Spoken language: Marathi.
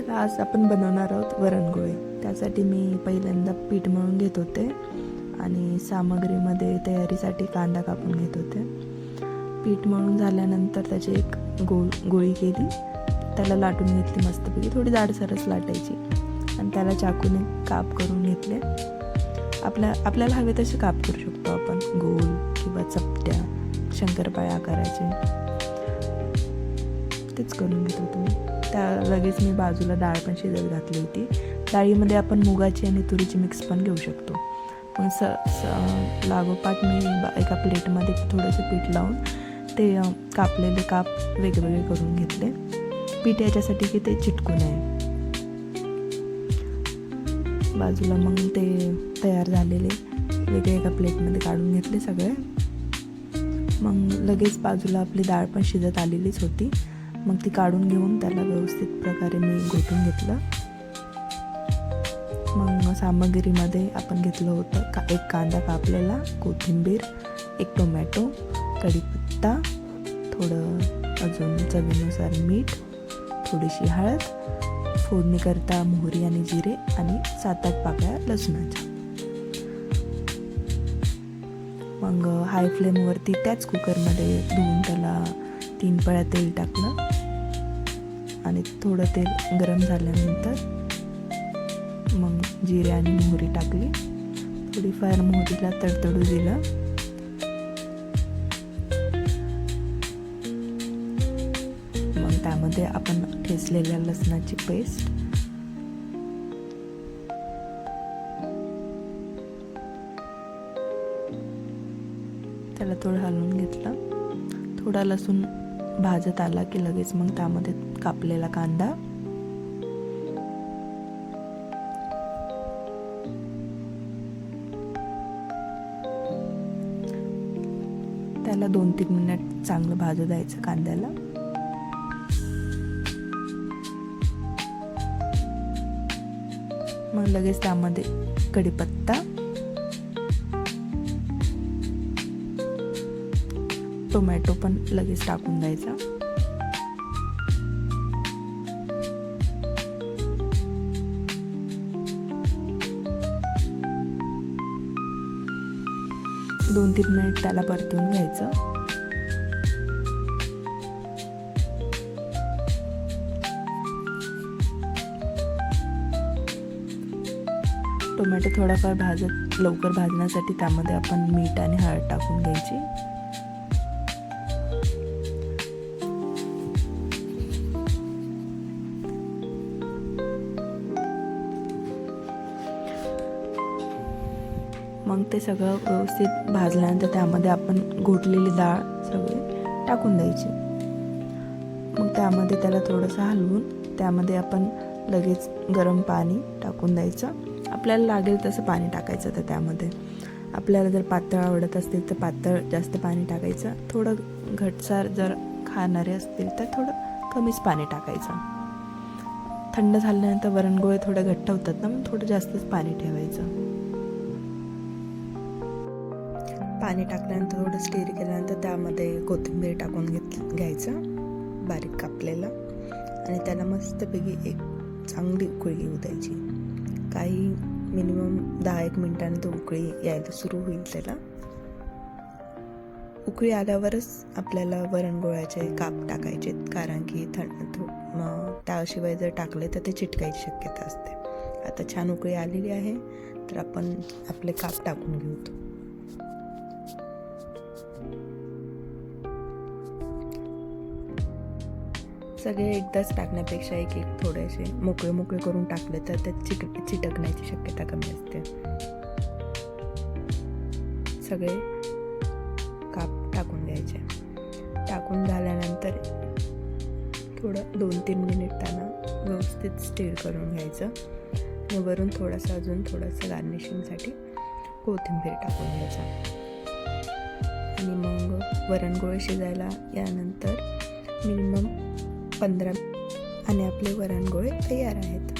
तर आज आपण बनवणार आहोत वरणगोळे. त्यासाठी मी पहिल्यांदा पीठ मळून घेत होते आणि सामग्रीमध्ये तयारीसाठी कांदा कापून घेत होते. पीठ मळून झाल्यानंतर त्याची एक गोळी केली, त्याला लाटून घेतली मस्तपैकी, थोडी जाडसरच लाटायची आणि त्याला चाकूने काप करून घेतले. आपल्याला हवे तसे काप करू शकतो आपण, गोल किंवा चपट्या, शंकरपाळ्या आकाराचे, तेच करून घेत होतो मी. लगेच मी बाजूला डाळ पण शिजत घातली होती. डाळीमध्ये आपण मुगाची आणि तुरीची मिक्स पण घेऊ शकतो. मग लागोपाठ मी एका प्लेटमध्ये थोडंसं पीठ लावून ते कापलेले काप वेगवेगळे करून घेतले. पीठ याच्यासाठी की ते चिटकू नये. बाजूला मग ते तयार झालेले वेगळे एका प्लेटमध्ये काढून घेतले सगळे. मग लगेच बाजूला आपली डाळ पण शिजत आलेलीच होती. मग ती काढून घेऊन त्याला व्यवस्थित प्रकारे मी घोटून घेतलं. मग सामग्रीमध्ये आपण घेतलं होतं एक कांदा कापलेला, कोथिंबीर, एक टोमॅटो, कढीपत्ता, थोडं अजून चवीनुसार मीठ, थोडीशी हळद, फोडणी करता मोहरी आणि जिरे आणि 7-8 पाकळ्या लसणाच्या. मग हाय फ्लेमवरती त्याच कुकरमध्ये धुवून त्याला 3 पळ्या तेल टाकलं आणि थोडं तेल गरम झाल्यानंतर मग जिरे आणि मोहरी टाकली. थोडीफार मोहरीला तडतडू दिलं. मग त्यामध्ये आपण ठेचलेल्या लसणाची पेस्ट, त्याला थोडं हलवून घेतलं. थोडा लसूण भाजत आला की लगेच मग त्यामध्ये कापलेला कांदा, त्याला 2-3 मिनिट चांगलं भाजू द्यायचं कांद्याला. मग लगेच त्यामध्ये कढीपत्ता, टोमॅटो पण लगेच टाकून द्यायचा. दोन 3 मिनिट त्याला परतून घ्यायचं. टोमॅटो थोडाफार लवकर भाजण्यासाठी त्यामध्ये आपण मीठ आणि हळद टाकून घ्यायची. मग ते सगळं व्यवस्थित भाजल्यानंतर त्यामध्ये आपण घोटलेली डाळ सगळी टाकून द्यायची. मग त्यामध्ये त्याला थोडंसं हलवून त्यामध्ये आपण लगेच गरम पाणी टाकून द्यायचं. आपल्याला लागेल तसं पाणी टाकायचं. तर त्यामध्ये आपल्याला जर पातळ आवडत असतील तर पातळ जास्त पाणी टाकायचं. थोडं घटसार जर खाणारे असतील तर थोडं कमीच पाणी टाकायचं. थंड झाल्यानंतर वरणगोळे थोडे घट्ट होतात ना, मग थोडं जास्तच पाणी ठेवायचं. पाणी टाकल्यानंतर थोडं स्टीर केल्यानंतर त्यामध्ये कोथिंबीर टाकून घ्यायचं बारीक कापलेला आणि त्याला मस्तपैकी एक चांगली उकळी येऊ द्यायची. काही मिनिमम 10-1 मिनिटांनी तो उकळी यायला सुरू होईल. त्याला उकळी आल्यावरच आपल्याला वरणगोळ्याचे काप टाकायचे, कारण की त्याशिवाय जर टाकले तर ते चिटकायची शक्यता असते. आता छान उकळी आलेली आहे तर आपण आपले काप टाकून घेऊ. सगळे एकदाच टाकण्यापेक्षा एक थोडेसे मोकळे करून टाकले तर ते चिटकण्याची शक्यता कमी असते. सगळे काप टाकून द्यायचे. टाकून झाल्यानंतर थोडं 2-3 मिनिट त्यांना व्यवस्थित स्टीर करून घ्यायचं आणि वरून थोडंसं गार्निशिंगसाठी कोथिंबीर टाकून घ्यायचं. आणि मग वरणगोळे शिजायला यानंतर मिनिमम 15 आणि आपले वरणगोळे तयार आहेत.